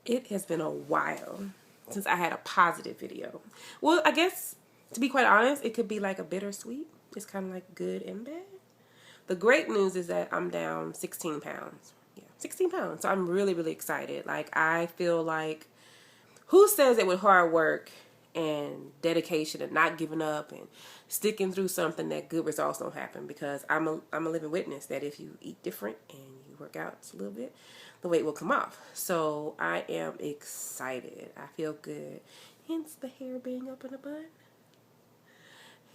It has been a while since I had a positive video. Well, I guess, to be quite honest, it could be like a bittersweet. It's kind of like good and bad. The great news is that I'm down 16 pounds. Yeah, 16 pounds. So I'm really, really excited. Like, I feel like, who says that with hard work and dedication and not giving up and sticking through something that good results don't happen? Because I'm a living witness that if you eat different and you work out a little bit, the weight will come off. So I am excited. I feel good. Hence the hair being up in a bun.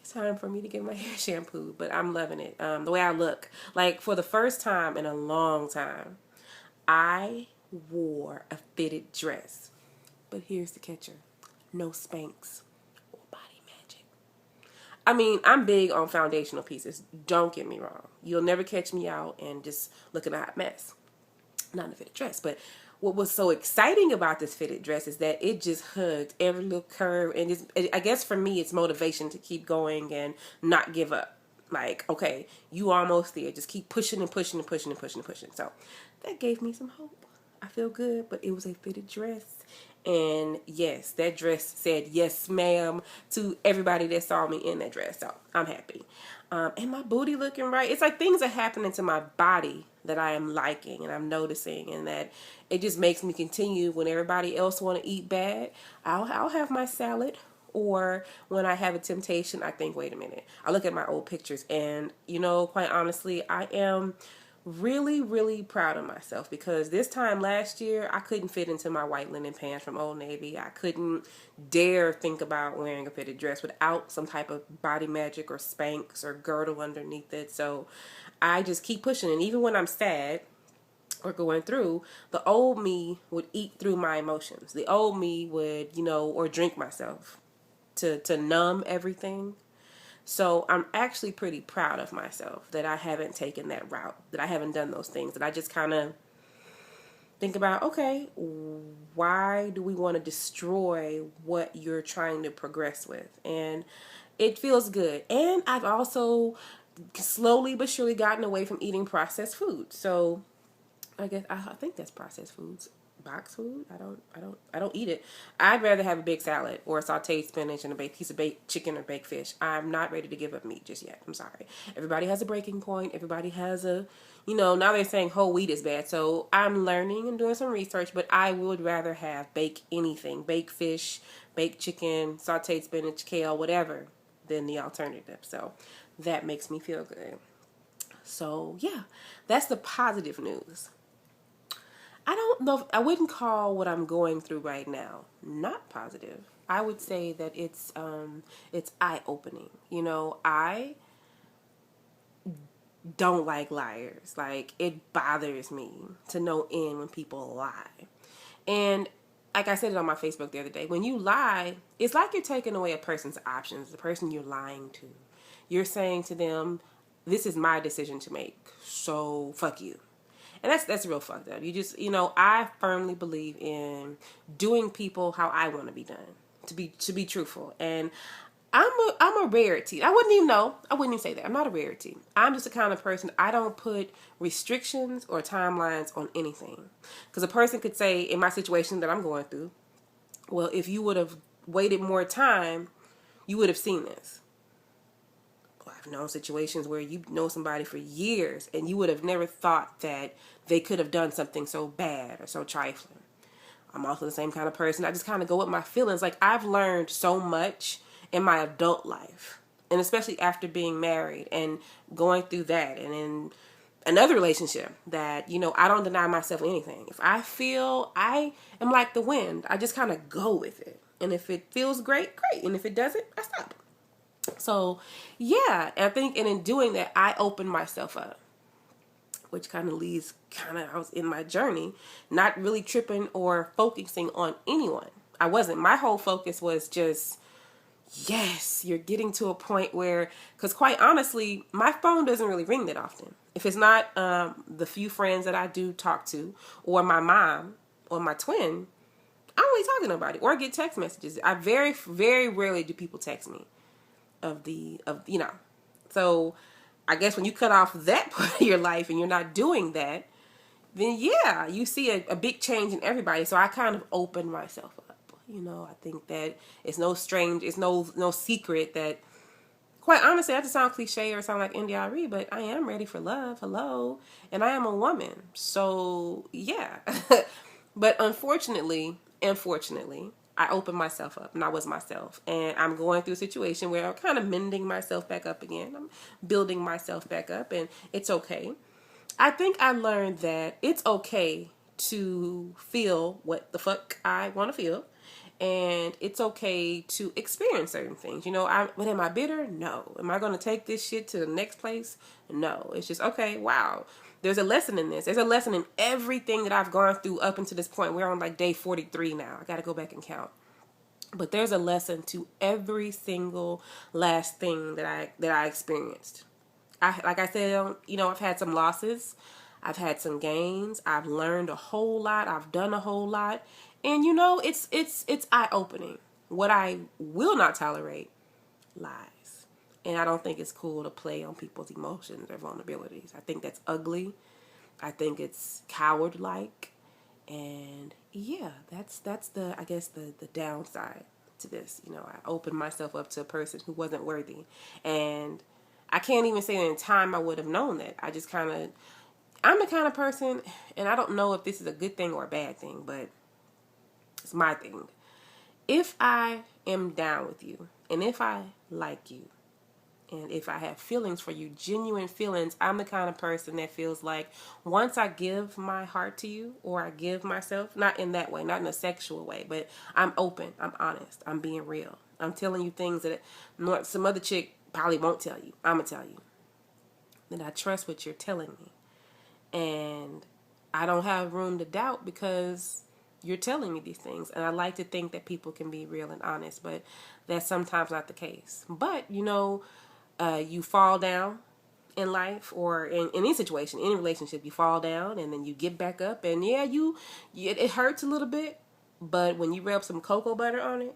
It's time for me to get my hair shampooed, but I'm loving it. The way I look, like for the first time in a long time, I wore a fitted dress. But here's the catcher. No Spanx or Body Magic. I mean, I'm big on foundational pieces. Don't get me wrong. You'll never catch me out and just looking a hot mess. Not in a fitted dress, but what was so exciting about this fitted dress is that it just hugged every little curve, and I guess for me it's motivation to keep going and not give up. Like, okay, you almost there, just keep pushing and pushing and pushing and pushing and pushing. So that gave me some hope. I feel good, but it was a fitted dress, and yes, that dress said yes ma'am to everybody that saw me in that dress. So I'm happy. And my booty looking right. It's like things are happening to my body that I am liking and I'm noticing, and that it just makes me continue. When everybody else want to eat bad, I'll have my salad. Or when I have a temptation, I think, wait a minute. I look at my old pictures and, quite honestly, I am really, really proud of myself, because this time last year, I couldn't fit into my white linen pants from Old Navy. I couldn't dare think about wearing a fitted dress without some type of Body Magic or Spanx or girdle underneath it. So I just keep pushing. And even when I'm sad or going through, the old me would eat through my emotions. The old me would, or drink myself to numb everything. So I'm actually pretty proud of myself that I haven't taken that route, that I haven't done those things, that I just kind of think about, okay, why do we want to destroy what you're trying to progress with? And it feels good. And I've also slowly but surely gotten away from eating processed food. So I think that's processed foods. Box food. I don't eat it. I'd rather have a big salad or a sauteed spinach and a baked piece of baked chicken or baked fish. I'm not ready to give up meat just yet. I'm sorry. Everybody has a breaking point. Everybody has now they're saying whole wheat is bad. So I'm learning and doing some research, but I would rather have baked anything, baked fish, baked chicken, sauteed spinach, kale, whatever, than the alternative. So that makes me feel good. So yeah, that's the positive news. I don't know, I wouldn't call what I'm going through right now not positive. I would say that it's eye-opening. I don't like liars. Like, it bothers me to no end when people lie. And like I said it on my Facebook the other day, when you lie, it's like you're taking away a person's options, the person you're lying to. You're saying to them, this is my decision to make, so fuck you. And that's real fucked up. You just, I firmly believe in doing people how I want to be done, to be truthful. And I'm a rarity. I wouldn't even say that. I'm not a rarity. I'm just the kind of person, I don't put restrictions or timelines on anything. Because a person could say, in my situation that I'm going through, well, if you would have waited more time, you would have seen this. I've known situations where you know somebody for years and you would have never thought that they could have done something so bad or so trifling. I'm also the same kind of person. I just kind of go with my feelings. Like, I've learned so much in my adult life, and especially after being married and going through that, and in another relationship, that, I don't deny myself anything. If I feel, I am like the wind. I just kind of go with it. And if it feels great, great. And if it doesn't, I stop. So, yeah, I think, and in doing that, I opened myself up, which kind of leads, I was in my journey, not really tripping or focusing on anyone. I wasn't. My whole focus was just, yes, you're getting to a point where, because quite honestly, my phone doesn't really ring that often. If it's not the few friends that I do talk to, or my mom, or my twin, I don't really talk to nobody, or get text messages. I very, very rarely do people text me. So I guess when you cut off that part of your life and you're not doing that, then yeah, you see a big change in everybody. So I kind of opened myself up. You know, I think that it's no secret that, quite honestly, I have to sound cliche or sound like India.Arie, but I am ready for love. Hello. And I am a woman. So yeah. But unfortunately, I opened myself up and I was myself. And I'm going through a situation where I'm kind of mending myself back up again. I'm building myself back up, and it's okay. I think I learned that it's okay to feel what the fuck I want to feel. And it's okay to experience certain things. You know, but am I bitter? No. Am I going to take this shit to the next place? No. It's just, okay, wow. There's a lesson in this. There's a lesson in everything that I've gone through up until this point. We're on like day 43 now. I got to go back and count. But there's a lesson to every single last thing that I experienced. Like I said, you know, I've had some losses. I've had some gains. I've learned a whole lot. I've done a whole lot. And you know, it's eye-opening. What I will not tolerate, lies. And I don't think it's cool to play on people's emotions or vulnerabilities. I think that's ugly. I think it's coward-like. And yeah, that's the, I guess, the downside to this. You know, I opened myself up to a person who wasn't worthy. And I can't even say that in time I would have known that. I'm the kind of person, and I don't know if this is a good thing or a bad thing, but it's my thing. If I am down with you, and if I like you, and if I have feelings for you, genuine feelings, I'm the kind of person that feels like once I give my heart to you, or I give myself, not in that way, not in a sexual way, but I'm open, I'm honest, I'm being real. I'm telling you things that some other chick probably won't tell you. I'm going to tell you. Then I trust what you're telling me. And I don't have room to doubt because you're telling me these things. And I like to think that people can be real and honest, but that's sometimes not the case. But, you know, you fall down in life, or in any situation, any relationship, you fall down and then you get back up. And yeah, it hurts a little bit, but when you rub some cocoa butter on it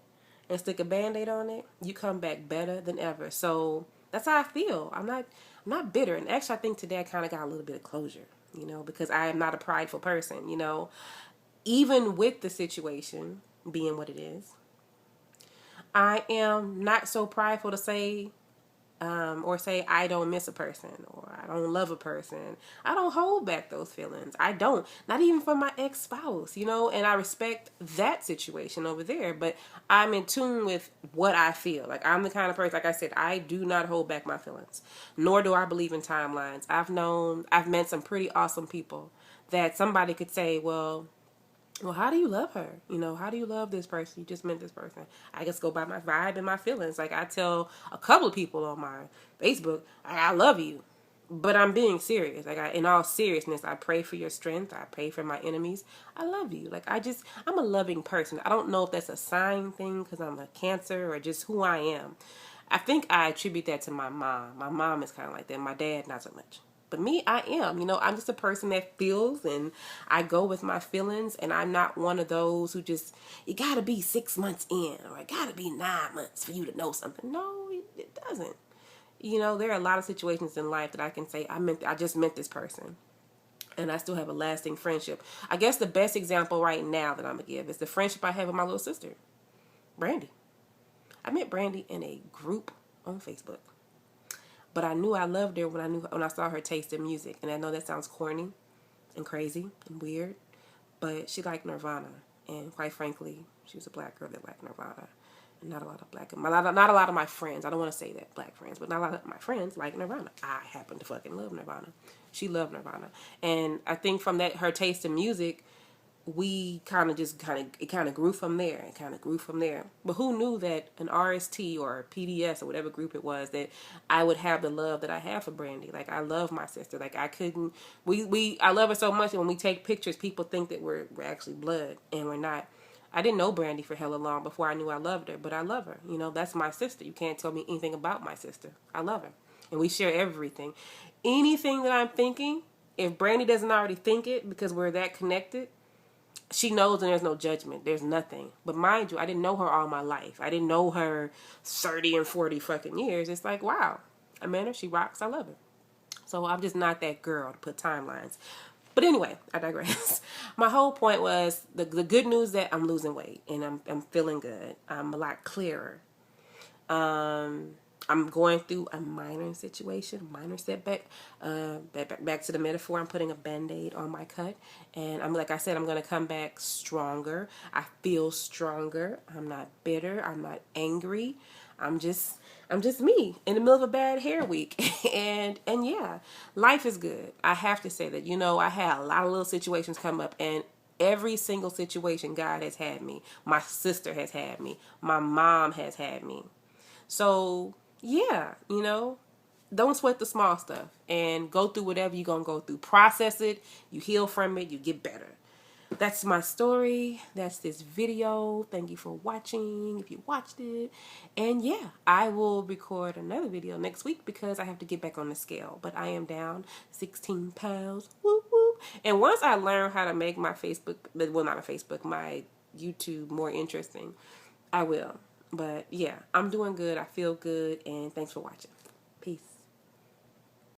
and stick a Band-Aid on it, you come back better than ever. So that's how I feel. I'm not bitter. And actually, I think today I kind of got a little bit of closure, you know, because I am not a prideful person, you know. Even with the situation being what it is, I am not so prideful to say, or say I don't miss a person, or I don't love a person. I don't hold back those feelings. I don't. Not even from my ex-spouse, you know, and I respect that situation over there, but I'm in tune with what I feel. Like, I'm the kind of person, like I said, I do not hold back my feelings, nor do I believe in timelines. I've met some pretty awesome people that somebody could say, well, how do you love her? You know, how do you love this person? You just met this person. I just go by my vibe and my feelings. Like, I tell a couple of people on my Facebook, I love you. But I'm being serious. Like, in all seriousness, I pray for your strength. I pray for my enemies. I love you. Like, I'm a loving person. I don't know if that's a sign thing because I'm a Cancer or just who I am. I think I attribute that to my mom. My mom is kind of like that. My dad, not so much. But me, I am. You know, I'm just a person that feels, and I go with my feelings, and I'm not one of those who just, it got to be 6 months in, or it got to be 9 months for you to know something. No, it doesn't. You know, there are a lot of situations in life that I can say, I just met this person, and I still have a lasting friendship. I guess the best example right now that I'm going to give is the friendship I have with my little sister, Brandy. I met Brandy in a group on Facebook. But I knew I loved her when I saw her taste in music. And I know that sounds corny and crazy and weird, but she liked Nirvana. And quite frankly, she was a black girl that liked Nirvana. And not a lot of my friends, I don't want to say that, black friends, but not a lot of my friends like Nirvana. I happen to fucking love Nirvana. She loved Nirvana. And I think from that, her taste in music, it kind of grew from there. It kind of grew from there. But who knew that an RST or PDS or whatever group it was, that I would have the love that I have for Brandy. Like, I love my sister. Like, I love her so much that when we take pictures, people think that we're actually blood, and we're not. I didn't know Brandy for hella long before I knew I loved her, but I love her. You know, that's my sister. You can't tell me anything about my sister. I love her. And we share everything. Anything that I'm thinking, if Brandy doesn't already think it because we're that connected, she knows, and there's no judgment. There's nothing. But mind you, I didn't know her all my life. I didn't know her 30 and 40 fucking years. It's like, wow, I met her. She rocks. I love her. So I'm just not that girl to put timelines. But anyway, I digress. My whole point was the good news that I'm losing weight and I'm feeling good. I'm a lot clearer. I'm going through a minor situation, minor setback. Back to the metaphor. I'm putting a Band-Aid on my cut, and like I said, I'm going to come back stronger. I feel stronger. I'm not bitter. I'm not angry. I'm just me in the middle of a bad hair week, and yeah, life is good. I have to say that. I had a lot of little situations come up, and every single situation God has had me. My sister has had me. My mom has had me. So, yeah, don't sweat the small stuff and go through whatever you're going to go through. Process it, you heal from it, you get better. That's my story. That's this video. Thank you for watching if you watched it. And yeah, I will record another video next week because I have to get back on the scale. But I am down 16 pounds. Whoop, whoop. And once I learn how to make my Facebook, well, not my Facebook, my YouTube more interesting, I will. But yeah, I'm doing good. I feel good. And thanks for watching. Peace.